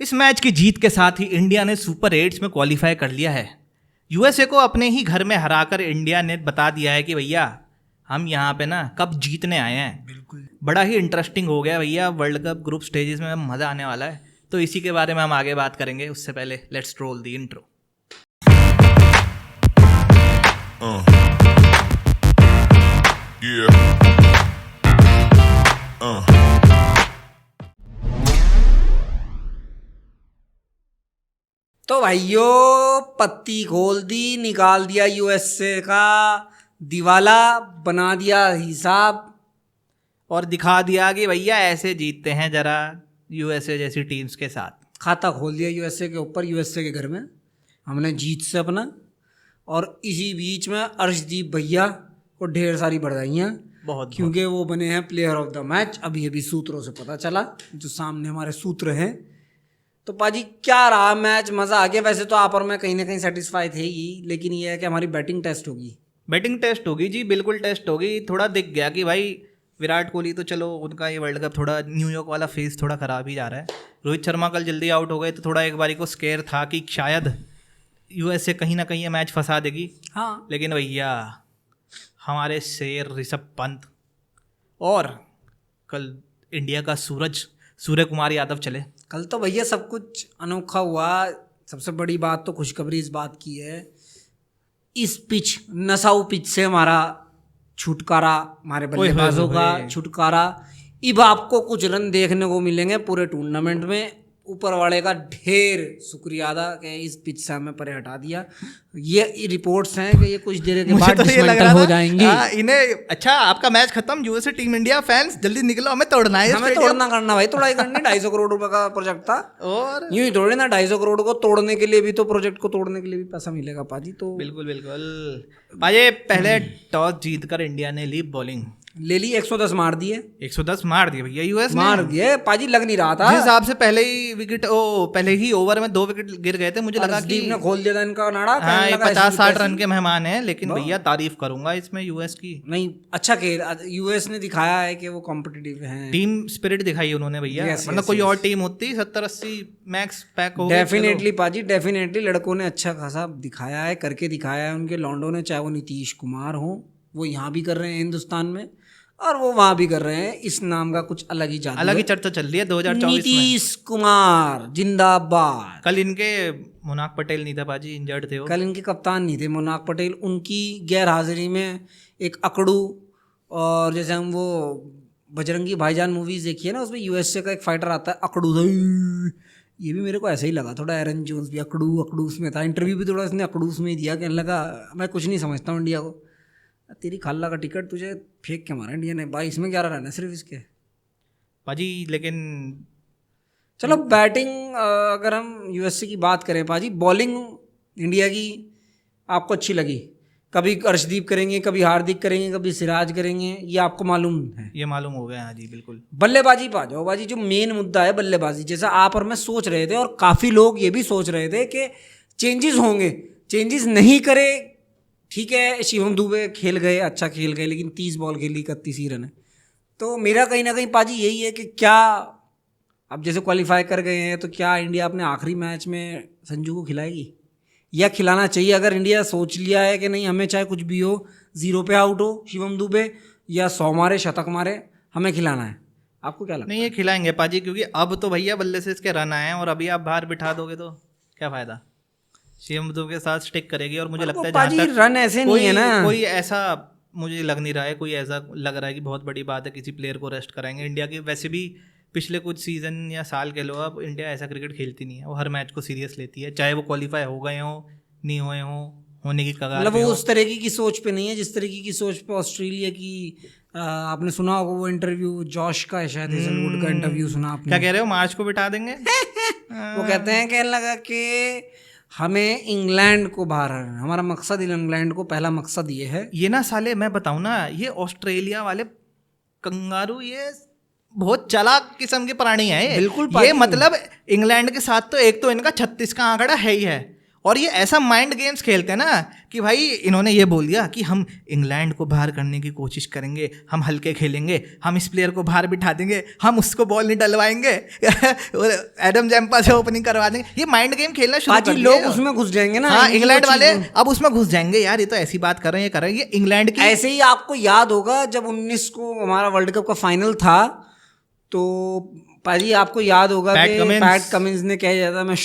इस मैच की जीत के साथ ही इंडिया ने सुपर 8 में क्वालिफाई कर लिया है। यूएसए को अपने ही घर में हराकर इंडिया ने बता दिया है कि भैया हम यहाँ पे ना कप जीतने आए हैं। बिल्कुल बड़ा ही इंटरेस्टिंग हो गया भैया, वर्ल्ड कप ग्रुप स्टेजेस में मज़ा आने वाला है। तो इसी के बारे में हम आगे बात करेंगे। उससे पहले लेट्स रोल द इंट्रो। तो भाइयों पत्ती खोल दी, निकाल दिया यूएसए का दिवाला, बना दिया हिसाब और दिखा दिया कि भैया ऐसे जीतते हैं जरा यूएसए जैसी टीम्स के साथ। खाता खोल दिया यूएसए के ऊपर, यूएसए के घर में हमने जीत से अपना। और इसी बीच में अर्शदीप भैया को ढेर सारी बधाइयाँ, बहुत क्योंकि वो बने हैं प्लेयर ऑफ द मैच। अभी अभी सूत्रों से पता चला, जो सामने हमारे सूत्र हैं। तो पाजी क्या रहा मैच, मज़ा आ गया। वैसे तो आप और मैं कहीं ना कहीं सेटिस्फाई थे ही, लेकिन ये है कि हमारी बैटिंग टेस्ट होगी। बैटिंग टेस्ट होगी जी, बिल्कुल टेस्ट होगी। थोड़ा दिख गया कि भाई विराट कोहली तो चलो उनका ये वर्ल्ड कप थोड़ा न्यूयॉर्क वाला फेज थोड़ा ख़राब ही जा रहा है। रोहित शर्मा कल जल्दी आउट हो गए तो थोड़ा एक बारी को स्केयर था कि शायद यूएसए कहीं ना कहीं ये मैच फंसा देगी। हाँ, लेकिन भैया हमारे शेर ऋषभ पंत और कल इंडिया का सूर्य कुमार यादव चले। कल तो भैया सब कुछ अनोखा हुआ। सबसे बड़ी बात तो खुशखबरी इस बात की है, इस पिच, नसाऊ पिच से हमारा छुटकारा, हमारे बल्लेबाजों का छुटकारा। अब आपको कुछ रन देखने को मिलेंगे पूरे टूर्नामेंट में। ऊपर वाले का ढेर शुक्रिया अदा कि इस पिच से हमें परे हटा दिया। ये रिपोर्ट्स हैं कि ये कुछ देर के बाद डिसमेंटल हो जाएंगी। इन्हें अच्छा, आपका मैच खत्म, यूएसए टीम इंडिया फैंस जल्दी निकलो, हमें तोड़ना है। हमें तोड़ना करना भाई, तोड़ाई करनी। 250 करोड़ रुपए का प्रोजेक्ट था, और यूं ही थोड़ी ना 250 करोड़ को तोड़ने के लिए भी तो, प्रोजेक्ट को तोड़ने के लिए भी पैसा मिलेगा पाजी। तो बिल्कुल बिल्कुल पाजी। पहले टॉस जीतकर इंडिया ने ली बॉलिंग, ले ली, 110 मार दिए। 110 मार दिए भैया यूएस ने। मार दिए पाजी, लग नहीं रहा था। जिस हिसाब से पहले ही ओवर में 2 विकेट गिर गए थे, मुझे लगा कि ने खोल दिया था इनका नाड़ा। हाँ, 50-60 रन के मेहमान हैं। लेकिन भैया तारीफ करूंगा इसमें यूएस की। नहीं, अच्छा खेल यूएस ने दिखाया है कि वो कॉम्पिटिटिव है। टीम स्पिरिट दिखाई उन्होंने भैया। मतलब कोई और टीम होती 70-80 मैक्स पैक हो। डेफिनेटली पाजी, डेफिनेटली लड़कों ने अच्छा खासा दिखाया है, करके दिखाया है। उनके लॉन्डो ने, चाहे वो नीतीश कुमार हो, वो यहाँ भी कर रहे हैं हिंदुस्तान में, और वो वहाँ भी कर रहे हैं। इस नाम का कुछ अलग ही जादू, अलग ही चर्चा चल रही है 2024 में। नीतीश कुमार जिंदाबाद। कल इनके मोनाक पटेल नहीं था बाजी, इंजर्ड थे वो। कल इनके कप्तान नहीं थे मोनाक पटेल। उनकी गैर हाजिरी में एक अकड़ू, और जैसे हम वो बजरंगी भाईजान मूवीज देखी है ना, उसमें यूएसए का एक फाइटर आता है अकड़ू, ये भी मेरे को ऐसे ही लगा थोड़ा। एरन जोन्स भी अकड़ू उसमें था। इंटरव्यू भी थोड़ा इसने अकड़ूस में ही दिया, कहने लगा मैं कुछ नहीं समझता हूँ इंडिया को। तेरी खाला का टिकट तुझे फेंक के मारा इंडिया ने भाई, इसमें 11 रन है सिर्फ इसके पाजी। लेकिन चलो बैटिंग अगर हम यूएसए की बात करें पाजी, बॉलिंग इंडिया की आपको अच्छी लगी? कभी अर्शदीप करेंगे, कभी हार्दिक करेंगे, कभी सिराज करेंगे, ये आपको मालूम है? ये मालूम हो गया, हाँ जी बिल्कुल। बल्लेबाजी पा जाओ बाजी, जो मेन मुद्दा है बल्लेबाजी। जैसा आप और मैं सोच रहे थे, और काफ़ी लोग ये भी सोच रहे थे कि चेंजेस होंगे, चेंजेस नहीं करे। ठीक है, शिवम दुबे खेल गए, अच्छा खेल गए, लेकिन 30 बॉल खेली, 31 ही रन है। तो मेरा कहीं ना कहीं पाजी यही है कि क्या अब जैसे क्वालिफाई कर गए हैं, तो क्या इंडिया अपने आखिरी मैच में संजू को खिलाएगी, या खिलाना चाहिए? अगर इंडिया सोच लिया है कि नहीं, हमें चाहे कुछ भी हो, 0 पे आउट हो शिवम दुबे या 100 मारे, शतक मारे, हमें खिलाना है, आपको क्या लगता है? नहीं, ये खिलाएंगे पाजी, क्योंकि अब तो भैया बल्ले से इसके रन आए हैं, और अभी आप बाहर बिठा दोगे तो क्या फ़ायदा। शिवम दुबे के साथ स्टिक करेगी। और मुझे लगता है पाजी रन ऐसे नहीं है ना, कोई ऐसा मुझे लग नहीं रहा है, कोई ऐसा लग रहा है कि बहुत बड़ी बात है किसी प्लेयर को रेस्ट कराएंगे। इंडिया की वैसे भी पिछले कुछ सीजन या साल के लो, अब इंडिया ऐसा क्रिकेट खेलती नहीं है। वो हर मैच को सीरियस लेती है, चाहे वो क्वालिफाई हो गए हो, नहीं हुए हो, होने की कगार मतलब वो उस तरीके की सोच पे नहीं है जिस तरीके की सोच पे ऑस्ट्रेलिया की। आपने सुना होगा वो इंटरव्यू जॉश का, शायद हेजलवुड का इंटरव्यू सुना आपने? क्या कह रहे हो, मार्च को बिठा देंगे? वो कहते हैं, कहने लगा कि हमें इंग्लैंड को बाहर, हमारा मकसद इंग्लैंड को, पहला मकसद ये है। ये ना साले, मैं बताऊं ना, ये ऑस्ट्रेलिया वाले कंगारू, ये बहुत चालाक किस्म के प्राणी हैं। बिल्कुल ये मतलब इंग्लैंड के साथ तो एक तो इनका 36 का आंकड़ा है ही है, और ये ऐसा माइंड गेम्स खेलते हैं ना कि भाई इन्होंने ये बोल दिया कि हम इंग्लैंड को बाहर करने की कोशिश करेंगे, हम हल्के खेलेंगे, हम इस प्लेयर को बाहर बिठा देंगे, हम उसको बॉल नहीं डलवाएंगे और एडम जैम्पा से ओपनिंग करवा देंगे। ये माइंड गेम खेलना शुरू कर लोग उसमें घुस जाएंगे ना। हाँ, इंग्लैंड वाले अब उसमें घुस जाएंगे यार, ये तो ऐसी बात कर रहे हैं, ये कर रहे हैं, ये इंग्लैंड की। ऐसे ही आपको याद होगा जब 19 को हमारा वर्ल्ड कप का फाइनल था, तो पाजी आपको याद होगा कि पैट कमिंस ने कह दिया था मैं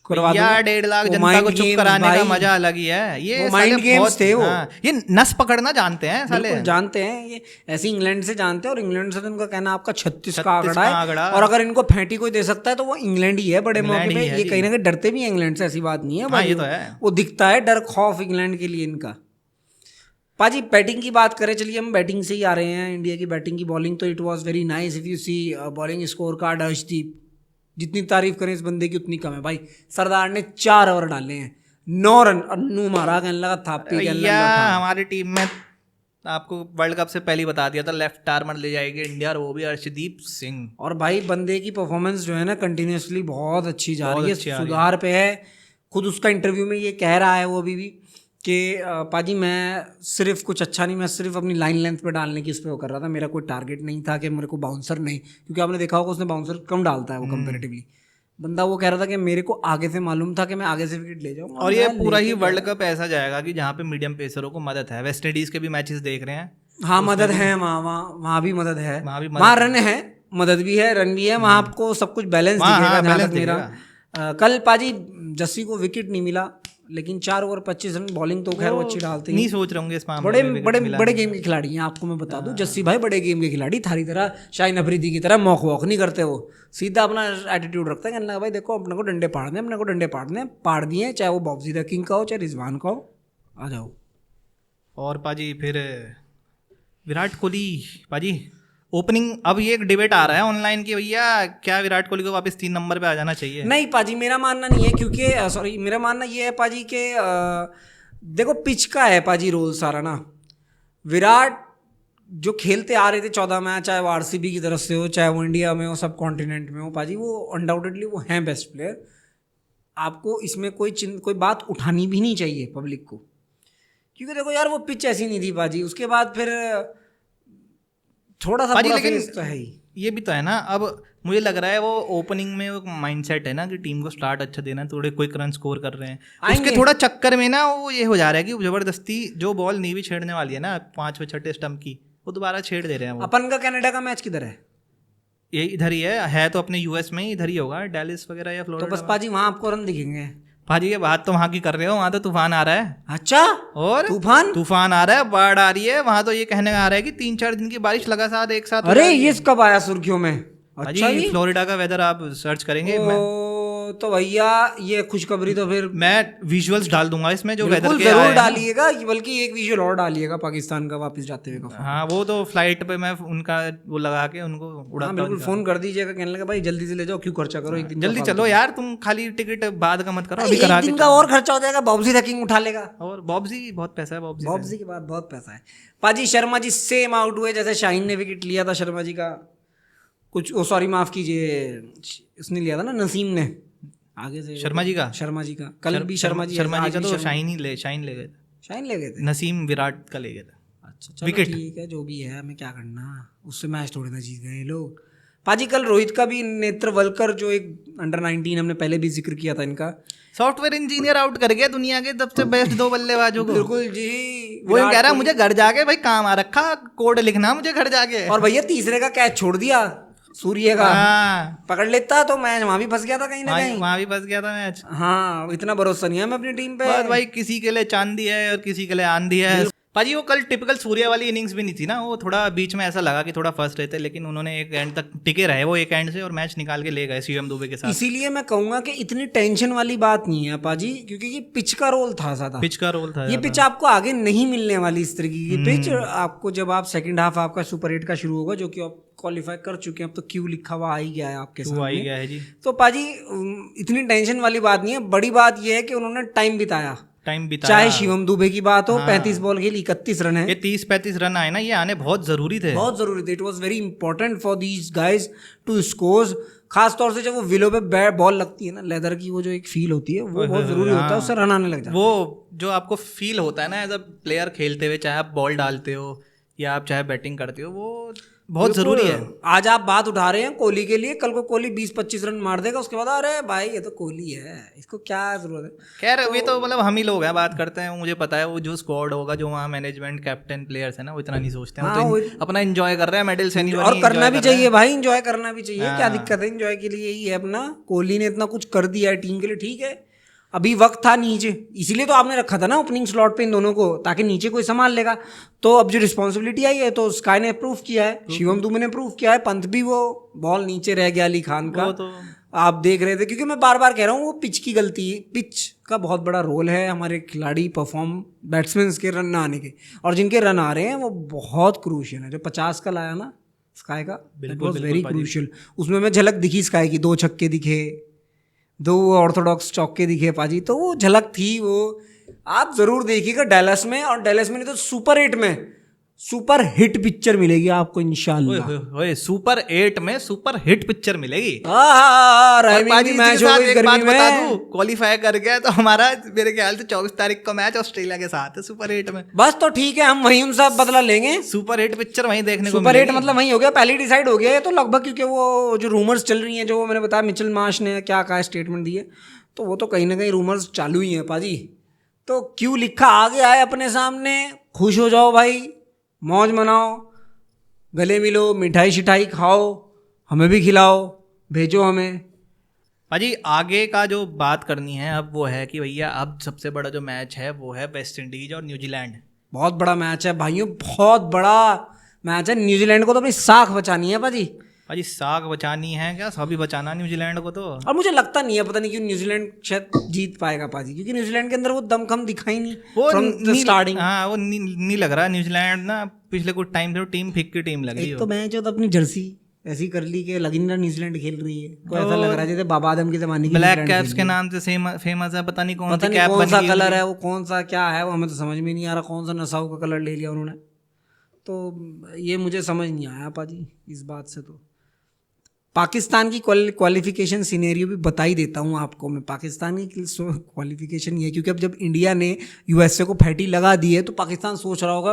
करवा दूंगा। 1.5 लाख जनता को चुप कराने का मजा अलग ही है। ये माइंड गेम्स थे वो। ये नस पकड़ना जानते हैं साले, जानते हैं ये। ऐसे इंग्लैंड से जानते हैं, और इंग्लैंड से तो इनका कहना आपका 36 का आंकड़ा है, और अगर इनको फेंटी कोई दे सकता है तो वो इंग्लैंड ही है बड़े मौके पे। ये कहीं ना कहीं डरते भी हैं इंग्लैंड से, ऐसी बात नहीं है भाई। ये तो है, वो दिखता है डर खौफ इंग्लैंड के लिए इनका। पाजी बैटिंग की बात करें, चलिए हम बैटिंग से ही आ रहे हैं। इंडिया की बैटिंग की बॉलिंग तो it was very nice. If you see bowling score card, Arshdeep, जितनी तारीफ करें इस बंदे की उतनी कम है भाई। सरदार ने 4 ओवर डाले हैं, 9 रन, अन्नू मारा, कहने लगा थापी हमारी टीम में आपको वर्ल्ड कप से पहले बता दिया था लेफ्ट आर्मर ले जाएगी इंडिया, और वो भी अर्शदीप सिंह। और भाई बंदे की परफॉर्मेंस जो है ना कंटिन्यूसली बहुत अच्छी जा रही है, सुधार पे है। खुद उसका इंटरव्यू में ये कह रहा है वो अभी भी कि पाजी मैं सिर्फ कुछ अच्छा नहीं, मैं सिर्फ अपनी लाइन लेंथ पे डालने की इस पे वो कर रहा था, मेरा कोई टारगेट नहीं था कि मेरे को बाउंसर नहीं, क्योंकि आपने देखा होगा उसने बाउंसर कम डालता है वो कंपैरेटिवली। बंदा वो कह रहा था कि मेरे को आगे से मालूम था कि मैं आगे से विकेट ले जाऊंगा। और ये पूरा ही वर्ल्ड कप ऐसा जाएगा कि जहाँ पे मीडियम पेसरों को मदद है। वेस्ट इंडीज के भी मैचेस देख रहे हैं, हाँ मदद है, वहाँ भी मदद है, वहाँ रन है, मदद भी है, रन भी है, वहाँ आपको सब कुछ बैलेंस दिखेगा जहाँ तक मेरा। कल पाजी जस्सी को विकेट नहीं मिला, लेकिन 4 ओवर 25 रन, बॉलिंग तो खैर वो अच्छी डालते नहीं सोच रहे होंगे इस मामले में। बड़े गेम के खिलाड़ी हैं, आपको मैं बता दूं, जस्सी भाई बड़े गेम के खिलाड़ी, थारी तरह शाहीन अफरीदी की तरह मौक वॉक नहीं करते। वो सीधा अपना एटीट्यूड रखते हैं, कहने लगा भाई देखो अपने को डंडे पाड़ने, अपने को डंडे पाड़ने, पाड़ दिए, चाहे वो बॉब्जी द किंग का हो चाहे रिजवान का हो, आ जाओ। और पाजी फिर विराट कोहली, पाजी ओपनिंग, अब ये एक डिबेट आ रहा है ऑनलाइन कि भैया क्या विराट कोहली को वापस 3 नंबर पे आ जाना चाहिए? नहीं पाजी, मेरा मानना नहीं है, क्योंकि सॉरी मेरा मानना ये है पाजी के देखो पिच का है पाजी रोल सारा ना। विराट जो खेलते आ रहे थे 14 मैच, चाहे वो आरसीबी की तरफ से हो, चाहे वो इंडिया में हो, सब कॉन्टिनेंट में हो, पाजी वो अनडाउटेडली वो हैं बेस्ट प्लेयर। आपको इसमें कोई बात उठानी भी नहीं चाहिए पब्लिक को, क्योंकि देखो यार वो पिच ऐसी नहीं थी पाजी। उसके बाद फिर थोड़ा सा लेकिन तो है ही, ये भी तो है ना। अब मुझे लग रहा है वो ओपनिंग में वो माइंडसेट है ना कि टीम को स्टार्ट अच्छा देना है, थोड़े क्विक रन स्कोर कर रहे हैं, उसके थोड़ा चक्कर में ना वो ये हो जा रहा है कि जबरदस्ती जो बॉल नहीं भी छेड़ने वाली है ना 5वें 6ठे स्टंप की, वो दोबारा छेड़ दे रहे हैं। वो अपन का कनाडा का मैच किधर है? ये इधर ही है तो अपने यूएस में ही इधर ही होगा, डेलिस वगैरह या फ्लोरिडा। तो बस पाजी वहाँ आपको रन दिखेंगे। भाजी ये बात तो वहाँ की कर रहे हो, वहाँ तो तूफान आ रहा है। अच्छा, और तूफान आ रहा है, बाढ़ आ रही है वहाँ तो। ये कहने आ रहा है कि 3-4 दिन की बारिश लगातार एक साथ। अरे ये कब आया सुर्खियों में? अच्छा, फ्लोरिडा का वेदर आप सर्च करेंगे तो भैया ये खुशखबरी तो फिर मैं विजुअल्स डाल दूंगा इसमें जो वेदर के जरूर डालिएगा, बल्कि एक विजुअल और डालिएगा पाकिस्तान का वापस जाते हुए का। हाँ वो तो फ्लाइट पे मैं उनका वो लगा के उनको उड़ाता, बिल्कुल फोन कर दीजिएगा, कहने लगा भाई जल्दी से ले जाओ, क्यों खर्चा करो, एक दिन जल्दी चलो यार, तुम खाली टिकट बाद का मत करो, अभी करा दिन का और खर्चा हो जाएगा, बॉब्जी द किंग उठा लेगा। और बॉब्जी बहुत पैसा है, बॉब्जी के बाद बहुत पैसा है पाजी। शर्मा जी सेम आउट हुए जैसे शाहीन ने विकेट लिया था शर्मा जी का, कुछ सॉरी माफ कीजिए, उसने लिया था ना नसीम ने आगे से, शर्मा जी का कल भी शर्मा जी का तो शाहीन ले गए थे, नसीम विराट का ले गए थे। अच्छा चलो ठीक है, जो भी है, हमें क्या करना, उससे मैच थोड़ी ना जीत गए लोग। पाजी कल रोहित का भी नेत्रवलकर जो एक अंडर-19 हमने पहले भी जिक्र किया था, इनका सॉफ्टवेयर इंजीनियर आउट कर गया दुनिया के सबसे बेस्ट 2 बल्लेबाजों को। बिल्कुल जी, वो कह रहा है मुझे घर जाके भाई काम आ रखा, कोड लिखना मुझे घर जाके। और भैया तीसरे का कैच छोड़ दिया सूर्य का, पकड़ लेता तो मैच वहां भी फंस गया था कहीं ना कहीं, वहां भी फंस गया था मैच। हाँ, इतना भरोसा नहीं है मैं अपनी टीम पे। भाई किसी के लिए चांदी है और किसी के लिए आंधी है। पाजी वो कल टिपिकल सूर्या वाली इनिंग्स भी नहीं थी ना, वो थोड़ा बीच में ऐसा लगा कि थोड़ा फर्स्ट रहते, लेकिन उन्होंने एक एंड तक टिके रहे वो एक एंड से, और मैच निकाल के ले गए शिवम दुबे के साथ। इसीलिए मैं कहूंगा कि इतनी टेंशन वाली बात नहीं है पाजी, क्योंकि ये पिच का रोल था ज्यादा, ये पिच आपको आगे नहीं मिलने वाली इस तरीके की पिच। आपको जब आप सेकंड हाफ आपका सुपर 8 का शुरू होगा, जो कि आप क्वालिफाई कर चुके हैं, अब तो क्यू लिखा हुआ आ ही गया है आपके सामने, आ ही गया है जी। तो पाजी इतनी टेंशन वाली बात नहीं है, बड़ी बात यह है कि उन्होंने टाइम बिताया। चाहे शिवम दुबे की बात हो, 35 बॉल खेली 31 रन है, ये 30-35 रन आए ना, ये आने बहुत जरूरी थे, बहुत जरूरी थे। It was very important for these guys to score खास तौर से जब वो विलो पे बॉल लगती है ना, लेदर की वो जो एक फील होती है वो बहुत जरूरी होता है, उससे रन आने लग जाता है। वो जो आपको फील होता है ना एज अ प्लेयर खेलते हुए, चाहे आप बॉल डालते हो या आप चाहे बैटिंग करते हो, वो बहुत जरूरी है। आज आप बात उठा रहे हैं कोहली के लिए, कल को कोहली 20-25 रन मार देगा, उसके बाद अरे भाई ये तो कोहली है, इसको क्या जरूरत है। खैर ये तो मतलब हम ही लोग हैं बात करते हैं, मुझे पता है वो जो स्क्वाड होगा, जो वहाँ मैनेजमेंट कैप्टन प्लेयर्स है ना, वो इतना नहीं सोचते हैं, वो तो अपना एंजॉय कर रहे हैं, मेडल सेरेमनी और करना भी चाहिए भाई, एंजॉय करना भी चाहिए, क्या दिक्कत है, एंजॉय के लिए यही है अपना। कोहली ने इतना कुछ कर दिया है टीम के लिए, ठीक है, अभी वक्त था नीचे, इसीलिए तो आपने रखा था ना ओपनिंग स्लॉट पे इन दोनों को, ताकि नीचे कोई संभाल लेगा। तो अब जो रिस्पॉन्सिबिलिटी आई है तो स्काई ने प्रूव किया है, शिवम दुबे ने प्रूव किया है, पंत भी वो बॉल नीचे रह गया अली खान का, तो आप देख रहे थे। क्योंकि मैं बार बार कह रहा हूँ वो पिच की गलती, पिच का बहुत बड़ा रोल है हमारे खिलाड़ी परफॉर्म, बैट्समैन के रन ना आने के, और जिनके रन आ रहे हैं वो बहुत क्रूशियल है। जो 50 का लाया ना स्काई का, दैट वाज वेरी क्रूशियल। उसमें मैं झलक दिखी स्काई की, 2 छक्के दिखे, 2 ऑर्थोडॉक्स चौके दिखे पाजी, तो वो झलक थी, वो आप जरूर देखिएगा डैलस में, और डैलस में नहीं तो सुपर 8 में सुपर हिट पिक्चर मिलेगी आपको इंशाल्लाह। ओए सुपर 8 में सुपर हिट पिक्चर मिलेगी। मैच हो गई गर्मी में, क्वालिफाई कर गया तो हमारा मेरे ख्याल से 24 तारीख का मैच ऑस्ट्रेलिया के साथ है सुपर 8 में। बस तो ठीक है, हम वहीं उनसे बदला लेंगे, सुपर हिट पिक्चर वहीं देखने को सुपर 8 मतलब वहीं हो गया, पहले डिसाइड हो गया है तो लगभग, क्योंकि वो जो रूमर्स चल रही हैं, जो मैंने बताया मिचेल मार्श ने क्या कहा स्टेटमेंट दिए, तो वो तो कहीं ना कहीं रूमर्स चालू ही हैं पाजी। तो क्यों लिखा आ गया है अपने सामने, खुश हो जाओ भाई, मौज मनाओ, गले मिलो, मिठाई शिठाई खाओ, हमें भी खिलाओ, भेजो हमें। भाजी आगे का जो बात करनी है अब वो है कि भैया अब सबसे बड़ा जो मैच है वो है वेस्ट इंडीज और न्यूजीलैंड। बहुत बड़ा मैच है भाइयों, बहुत बड़ा मैच है। न्यूजीलैंड को तो अपनी साख बचानी है भाजी, भाजी साख बचानी है क्या, सभी बचाना न्यूजीलैंड को तो। और मुझे लगता नहीं है, पता नहीं क्यों न्यूजीलैंड शायद जीत पाएगा पाजी, क्योंकि न्यूजीलैंड के अंदर वो दमखम दिखा ही नहीं वो फ्रॉम द स्टार्टिंग। हाँ वो नहीं लग रहा न्यूजीलैंड ना, पिछले कुछ टाइम से टीम फिक की टीम लग रही है। एक तो मैच हो तो अपनी जर्सी ऐसी कर ली कि लग नहीं रहा न्यूजीलैंड खेल रही है, को ऐसा लग रहा है जैसे बाबा आदम के जमाने की ब्लैक कैप्स के नाम से फेमस है, पता नहीं कौन सी कैप, कौन सा कलर है वो, कौन सा क्या है वो, हमें तो समझ में नहीं आ रहा, कौन सा नसाऊ का कलर ले लिया उन्होंने, तो ये मुझे समझ नहीं आया पाजी इस बात से। तो पाकिस्तान की क्वालिफिकेशन सिनेरियो भी बता ही देता हूँ आपको मैं। पाकिस्तान की क्वालिफिकेशन ये, क्योंकि अब जब इंडिया ने यूएसए को फैटी लगा दी है तो पाकिस्तान सोच रहा होगा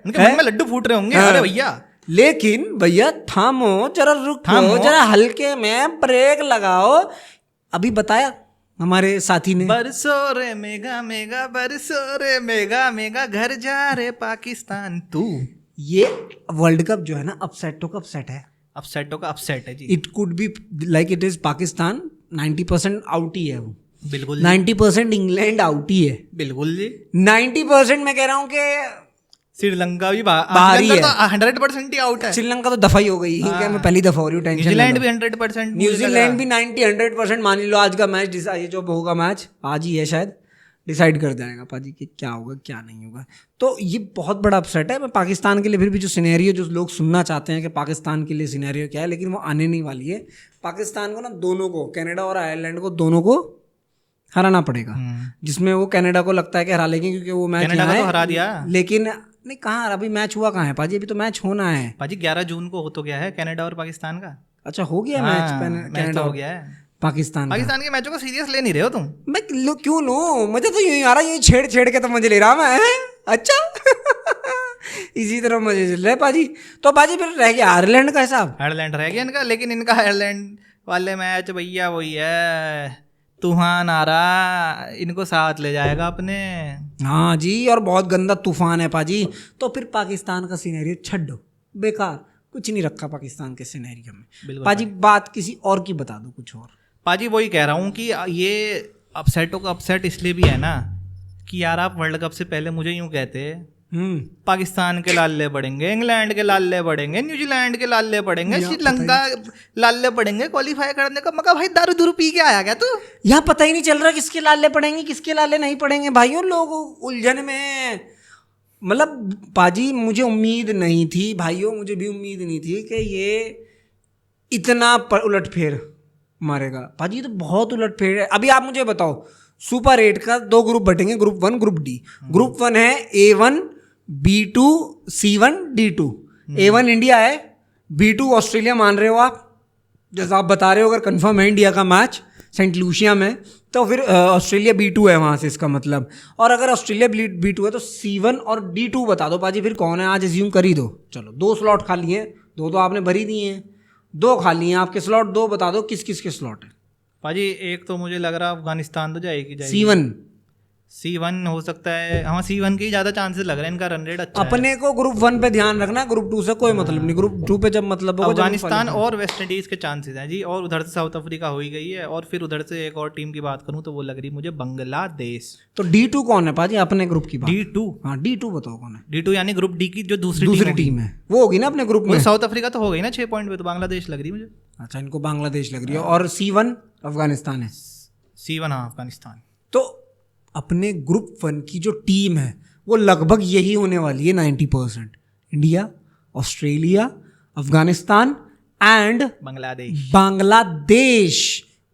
उनके मन में लड्डू फूट रहे होंगे, अरे भैया लेकिन भैया थामो जरा, रुको जरा, हल्के में ब्रेक लगाओ। अभी बताया हमारे साथी ने, बरसो रे मेगा मेगा, बरसो रे मेगा मेगा, घर जा रे पाकिस्तान तू। ये वर्ल्ड कप जो है ना, अपसेटों का अपसेट है, अपसेटों का अपसेट है जी। It could be like it is Pakistan 90% out ही है वो, बिल्कुल 90% इंग्लैंड आउट ही है, बिल्कुल जी। 90% मैं कह रहा हूँ कि श्रीलंका भी बाहर ही है, 100% ही आउट है। श्रीलंका तो दफा ही हो गई, क्या मैं पहली दफा हो रही हूँ, टेंशन। न्यूजीलैंड भी 100%, न्यूजीलैंड भी 90-100%। मान लो आज का मैच ये जो होगा मैच आज ही है, शायद डिसाइड कर जाएगा पाजी कि क्या होगा क्या नहीं होगा। तो ये बहुत बड़ा अपसेट है। मैं पाकिस्तान के लिए फिर भी जो सिनेरियो जो लोग सुनना चाहते हैं कि पाकिस्तान के लिए सिनेरियो क्या है, लेकिन वो आने नहीं वाली है। पाकिस्तान को ना दोनों को, कनाडा और आयरलैंड को, दोनों को हराना पड़ेगा, जिसमें वो कनाडा को लगता है कि हरा लेंगे क्योंकि वो मैच कनाडा को तो हरा दिया, लेकिन नहीं कहाँ, अभी मैच हुआ कहाँ है पाजी, अभी तो मैच होना है पाजी। 11 जून को हो तो गया है कनाडा और पाकिस्तान का। अच्छा हो गया मैच, कनाडा हो गया है। पाकिस्तान के मैचों को सीरियस ले नहीं रहे हो तुम? मैं क्यों लूं, मुझे तो यही आ रहा, यही छेड़ के तो मुझे ले रहा मैं। अच्छा इसी तरह मजे चल रहे पाजी। तो पाजी फिर रह गया आयरलैंड का हिसाब, आयरलैंड रह गया इनका, लेकिन इनका आयरलैंड वाले मैच भैया वही है, तूफान आ रहा, इनको साथ ले जाएगा अपने। हाँ जी, और बहुत गंदा तूफान है पाजी। तो फिर पाकिस्तान का सिनेरियो छड्डो, बेकार, कुछ नहीं रखा पाकिस्तान के सिनेरियो में पाजी। बात किसी और की बता दो, कुछ और। पाजी वही कह रहा हूँ कि ये अपसेटों का अपसेट इसलिए भी है ना कि यार आप वर्ल्ड कप से पहले मुझे यूँ कहते पाकिस्तान के लाले पड़ेंगे, इंग्लैंड के लाले पड़ेंगे, न्यूजीलैंड के लाले पड़ेंगे, श्रीलंका लाले पड़ेंगे क्वालिफाई करने का। मगर भाई दारू दूरू पी के आया क्या तू? यहाँ पता ही नहीं चल रहा किसके लाले पड़ेंगे किसके लाले नहीं पड़ेंगे भाइयों, लोग उलझन में। मतलब पाजी मुझे उम्मीद नहीं थी भाइयों, मुझे भी उम्मीद नहीं थी कि ये इतना उलटफेर मारेगा पाजी। तो बहुत उलटफेर है। अभी आप मुझे बताओ, सुपर 8 का 2 ग्रुप बटेंगे, ग्रुप 1 ग्रुप डी। ग्रुप 1 है A1 B2 C1 D2। A1 India है, B2 ऑस्ट्रेलिया मान रहे हो आप, जैसा आप बता रहे हो, अगर कंफर्म है इंडिया का मैच सेंट लूसिया में, तो फिर ऑस्ट्रेलिया B2 है वहाँ से, इसका मतलब। और अगर ऑस्ट्रेलिया B2 है तो C1 और D2 बता दो पाजी, फिर कौन है? आज एज्यूम कर ही दो। चलो 2 स्लॉट खाली हैं, 2 तो आपने भरी दिए हैं, 2 खाली हैं आपके स्लॉट, 2 बता दो किस किस के स्लॉट है। पाजी एक तो मुझे लग रहा है अफगानिस्तान तो जाएगी C1 C1 हो सकता है, हाँ C1 के ही ज़्यादा चांसेस लग रहे हैं, इनका रन रेट अच्छा है। अपने को ग्रुप 1 पे ध्यान रखना, ग्रुप 2 से कोई मतलब नहीं। ग्रुप 2 पे जब मतलब होगा, अफगानिस्तान और वेस्ट इंडीज़ के चांसेस हैं जी, और उधर से साउथ अफ्रीका हो ही गई है, और फिर उधर से एक और टीम की बात करूँ तो वो लग रही मुझे बांग्लादेश। तो D2 कौन है पाजी अपने ग्रुप की बात? D2, हाँ D2 बताओ कौन है। D2 यानी ग्रुप डी की जो दूसरी टीम है वो होगी ना अपने ग्रुप में। साउथ अफ्रीका तो हो गई ना 6 पॉइंट पे, तो बांग्लादेश लग रही मुझे। अच्छा, इनको बांग्लादेश लग रही है। और C1 अफगानिस्तान है। C1 हाँ अफगानिस्तान। तो अपने ग्रुप 1 की जो टीम है वो लगभग यही होने वाली है 90%। India, Australia, Afghanistan and Bangladesh.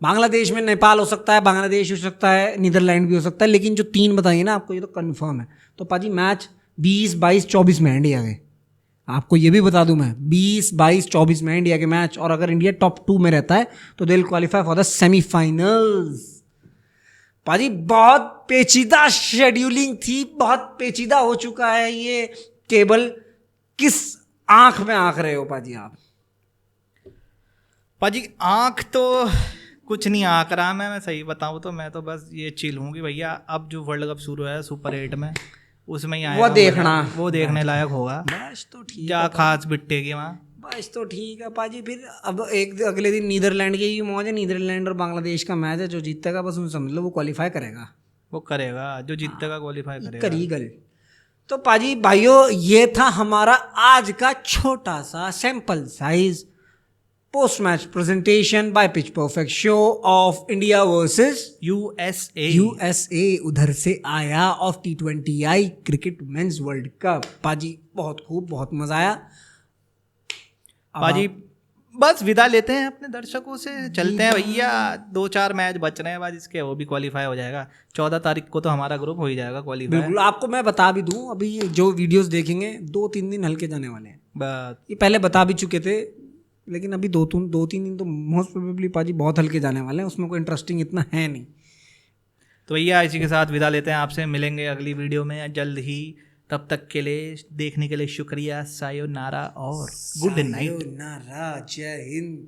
Bangladesh में नेपाल हो सकता है, बांग्लादेश हो सकता है, नीदरलैंड भी हो सकता है, लेकिन जो 3 बताइए ना आपको, ये तो कंफर्म है। तो पाजी मैच 20, 22, 24 में इंडिया के, आपको ये भी बता दूं मैं, 20, 22, 24 में इंडिया के मैच। और अगर इंडिया टॉप 2 में रहता है तो they will qualify for the semifinals. पाजी बहुत पेचीदा शेड्यूलिंग थी, बहुत पेचीदा हो चुका है ये टेबल। किस आंख में आंख रहे हो पाजी आप? पाजी आंख तो कुछ नहीं आंक रहा मैं सही बताऊं तो। मैं तो बस ये चिल हूँ कि भैया अब जो वर्ल्ड कप शुरू है सुपर 8 में, उसमें ही आएगा वो देखने लायक होगा। बस तो ठीक, क्या खास बिट्टेगी वहाँ। बस तो ठीक है पाजी। फिर अब एक अगले दिन नीदरलैंड की मौज है, नीदरलैंड और बांग्लादेश का मैच है। जो जीतेगा बस उन समझ लो वो क्वालिफाई करेगा, वो करेगा जो जीतेगा क्वालिफाई करेगा। करीगल। तो पाजी भाइयों, ये था हमारा आज का छोटा सा sample size post match presentation by pitch perfect show of India versus USA. उधर से आया of T20I cricket women's world cup. पाजी बहुत खूब, बहुत मजा आया। पाजी बस विदा लेते हैं अपने दर्शकों से, चलते हैं भैया। 2-4 मैच बच रहे हैं बाद इसके, वो भी क्वालिफाई हो जाएगा। 14 तारीख को तो हमारा ग्रुप हो ही जाएगा क्वालिफाई। बिल्कुल, आपको मैं बता भी दूं, अभी जो वीडियोस देखेंगे 2-3 दिन हल्के जाने वाले हैं। ये पहले बता भी चुके थे, लेकिन अभी 2-3 दिन तो मोस्ट प्रोबेबली पाजी बहुत हल्के जाने वाले हैं, उसमें कोई इंटरेस्टिंग इतना है नहीं। तो भैया इसी के साथ विदा लेते हैं आपसे, मिलेंगे अगली वीडियो में जल्द ही। तब तक के लिए देखने के लिए शुक्रिया, सायोनारा और गुड नाइट। जय हिंद।